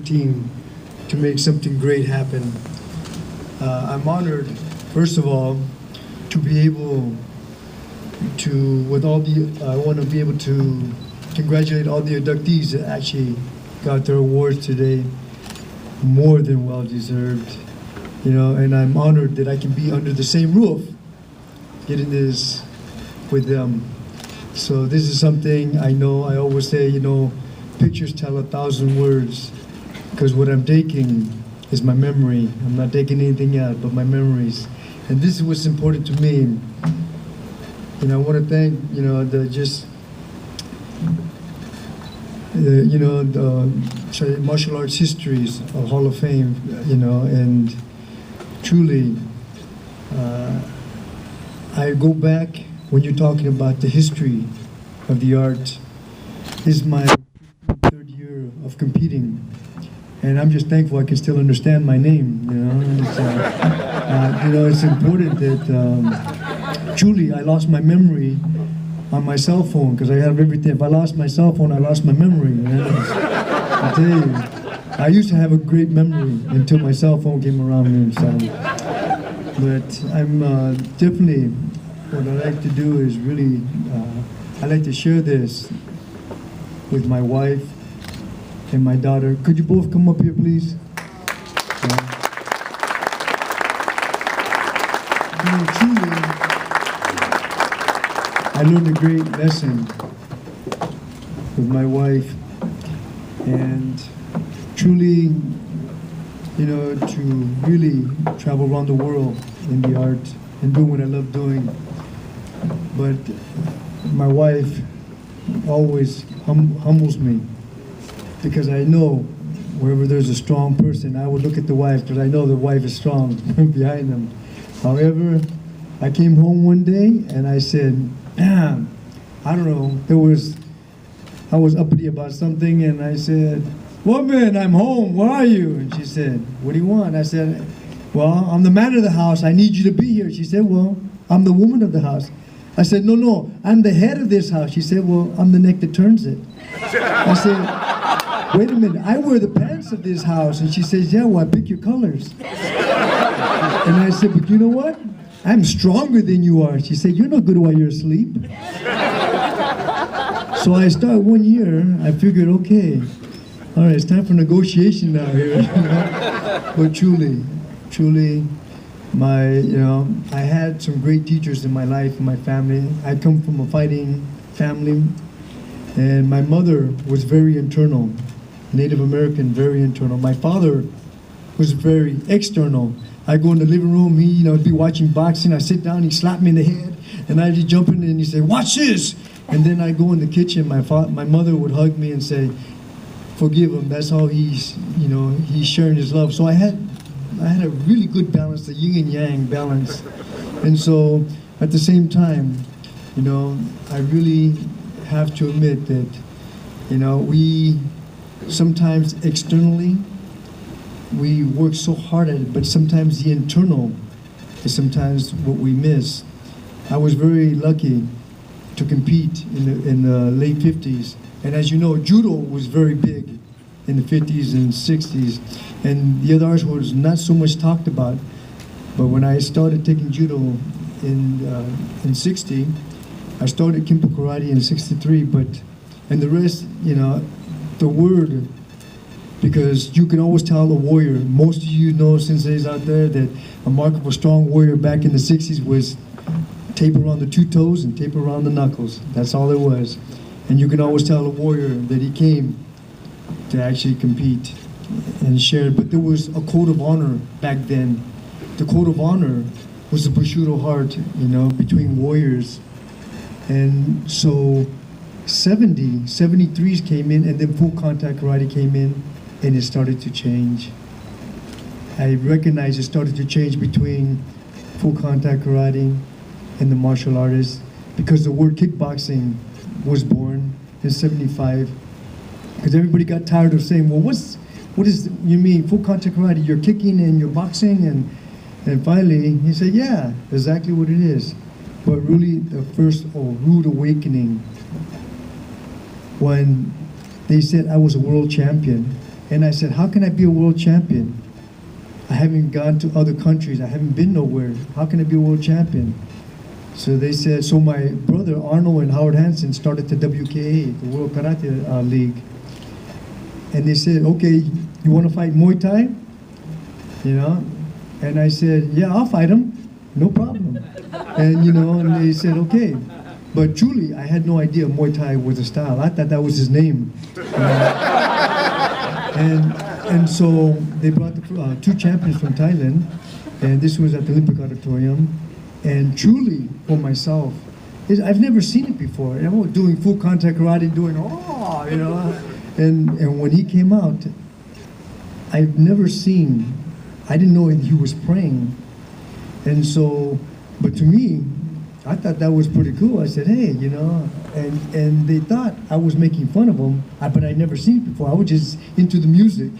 team to make something great happen. I'm honored, first of all, to be able to, I want to be able to congratulate all the inductees that actually got their awards today. More than well deserved, and I'm honored that I can be under the same roof, getting this with them. So this is something I know, I always say, pictures tell 1,000 words, because what I'm taking is my memory. I'm not taking anything out but my memories. And this is what's important to me. I want to thank, the martial arts histories of Hall of Fame, and truly, I go back when you're talking about the history of the art. This is my third year of competing, and I'm just thankful I can still understand my name. It's important that truly I lost my memory on my cell phone, because I have everything. If I lost my cell phone, I lost my memory. I tell you, I used to have a great memory until my cell phone came around. But I'm definitely, what I like to do is really, I like to share this with my wife and my daughter. Could you both come up here, please? Truly, I learned a great lesson with my wife, and truly, to really travel around the world in the art and do what I love doing. But my wife always humbles me, because I know wherever there's a strong person, I would look at the wife, because I know the wife is strong behind them. However, I came home one day and I said, I don't know, I was uppity about something, and I said, "Woman, I'm home, where are you?" And she said, "What do you want?" I said, "Well, I'm the man of the house, I need you to be here." She said, "Well, I'm the woman of the house." I said, No, I'm the head of this house." She said, "Well, I'm the neck that turns it." I said, "Wait a minute, I wear the pants of this house." And she says, "Yeah, well, I pick your colors." And I said, "But you know what? I'm stronger than you are." She said, "You're no good while you're asleep." So I started 1 year, I figured, okay, all right, it's time for negotiation now here. But truly, I had some great teachers in my life, in my family. I come from a fighting family, and my mother was very internal, Native American, very internal. My father was very external. I go in the living room, he'd be watching boxing, I sit down, he'd slap me in the head, and I'd just jump in and he'd say, "Watch this!" And then I go in the kitchen, my mother would hug me and say, "Forgive him, that's how he's sharing his love." So I had a really good balance, the yin and yang balance. And so at the same time, I really have to admit that, we sometimes externally, we work so hard at it, but sometimes the internal is sometimes what we miss. I was very lucky to compete in the late 50s. And as you know, judo was very big in the 50s and 60s. And the other arts was not so much talked about. But when I started taking judo in 60, I started Kimpo Karate in 63, and the rest, the word, because you can always tell a warrior. Most of you know, senseis out there, that a mark of a strong warrior back in the 60s was tape around the 2 toes and tape around the knuckles. That's all it was. And you can always tell a warrior that he came to actually compete and share. But there was a code of honor back then. The code of honor was the Bushido heart, between warriors. And so 73s came in, and then full contact karate came in, and it started to change. I recognize it started to change between full contact karate and the martial artists, because the word kickboxing was born in 75. Because everybody got tired of saying, "Well, what does you mean full contact karate? You're kicking and you're boxing?" And finally he said, "Yeah, exactly what it is." But really, the first rude awakening, when they said I was a world champion, And I said, how can I be a world champion? I haven't gone to other countries. I haven't been nowhere. How can I be a world champion? So they said, so my brother Arnold and Howard Hansen started the WKA, the World Karate League. And they said, okay, you want to fight Muay Thai? You know? And I said, yeah, I'll fight him. No problem. And, you know, and they said, okay. But truly, I had no idea Muay Thai was a style. I thought that was his name. And so they brought the 2 champions from Thailand, and this was at the Olympic Auditorium. And truly, for myself, I've never seen it before. I was doing full contact karate, doing, oh, you know. And when he came out, I've never seen, I didn't know he was praying. And so, but to me, I thought that was pretty cool. I said, hey, you know, and they thought I was making fun of them, but I'd never seen it before. I was just into the music.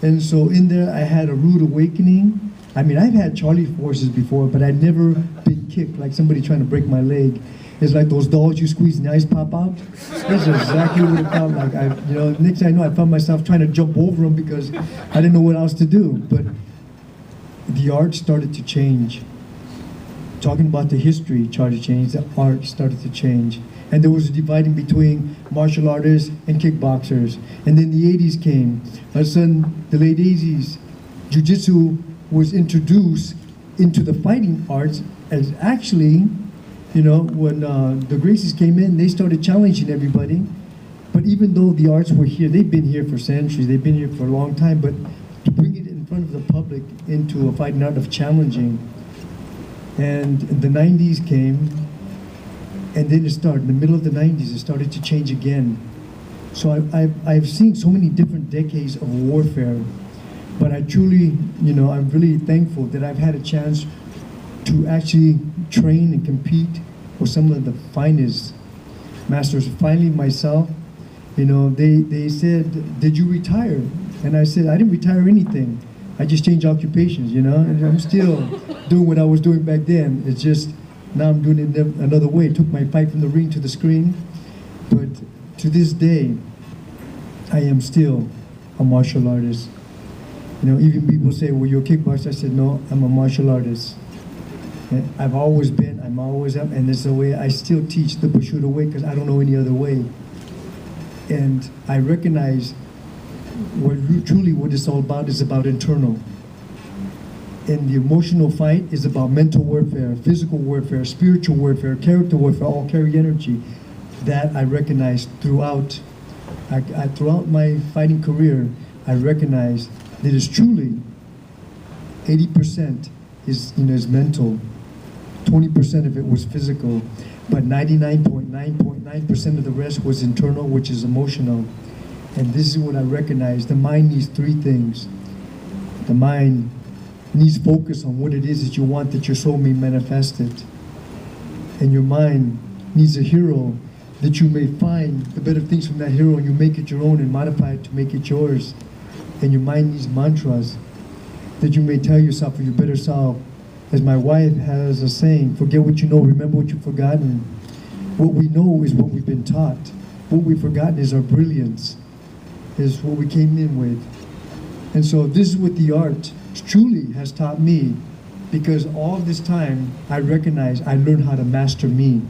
And so in there, I had a rude awakening. I mean, I've had Charlie forces before, but I'd never been kicked like somebody trying to break my leg. It's like those dolls you squeeze and the ice pop out. That's exactly what it felt like. You know, next thing I know, I found myself trying to jump over them because I didn't know what else to do. But the art started to change. Talking about the history started to change, the art started to change. And there was a dividing between martial artists and kickboxers. And then the 80s came. All of a sudden, the late 80s, jiu-jitsu was introduced into the fighting arts as actually, you know, when the Gracies came in, they started challenging everybody. But even though the arts were here, they've been here for centuries, they've been here for a long time, but to bring it in front of the public into a fighting art of challenging. And the 90s came, and then it started, in the middle of the 90s, it started to change again. So I've seen so many different decades of warfare, but I truly, you know, I'm really thankful that I've had a chance to actually train and compete with some of the finest masters. Finally, myself, you know, they said, did you retire? And I said, I didn't retire anything. I just changed occupations, you know, and I'm still doing what I was doing back then. It's just, now I'm doing it another way. Took my fight from the ring to the screen. But to this day, I am still a martial artist. You know, even people say, well, you're a kickboxer. I said, no, I'm a martial artist. And I've always been, I'm always up, and this is the way I still teach the Bushido way because I don't know any other way. And I recognize what it's all about is about internal. And the emotional fight is about mental warfare, physical warfare, spiritual warfare, character warfare, all carry energy. That I recognize throughout my fighting career. I recognize that it's truly 80% is mental, 20% of it was physical, but 99.9% of the rest was internal, which is emotional. And this is what I recognize. The mind needs 3 things. The mind needs focus on what it is that you want, that your soul may manifest it. And your mind needs a hero that you may find the better things from that hero and you make it your own and modify it to make it yours. And your mind needs mantras that you may tell yourself for your better self. As my wife has a saying, forget what you know, remember what you've forgotten. What we know is what we've been taught. What we've forgotten is our brilliance, is what we came in with. And so this is what the art truly has taught me, because all this time I recognize I learned how to master me.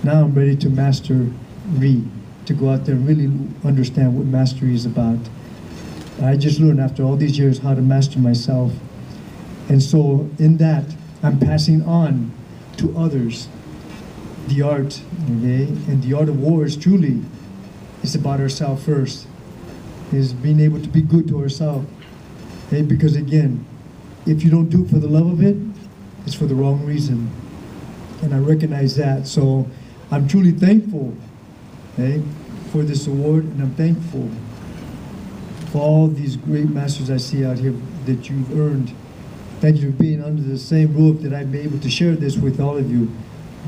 Now I'm ready to master me, to go out there and really understand what mastery is about. I just learned after all these years how to master myself. And so in that, I'm passing on to others the art, okay? And the art of war is truly, it's about ourselves first. Is being able to be good to ourselves. Okay? Because again, if you don't do it for the love of it, it's for the wrong reason. And I recognize that. So I'm truly thankful, okay, for this award, and I'm thankful for all these great masters I see out here that you've earned. Thank you for being under the same roof that I've been able to share this with all of you.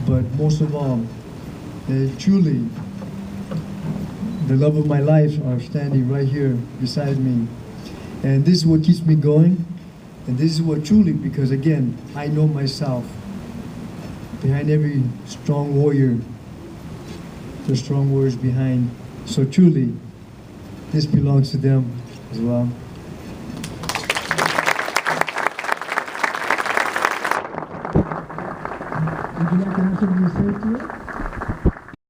But most of all, truly, the love of my life are standing right here beside me. And this is what keeps me going. And this is what truly, because again, I know myself. Behind every strong warrior, there's strong warriors behind. So truly, this belongs to them as well. Would you like to have something to say to it?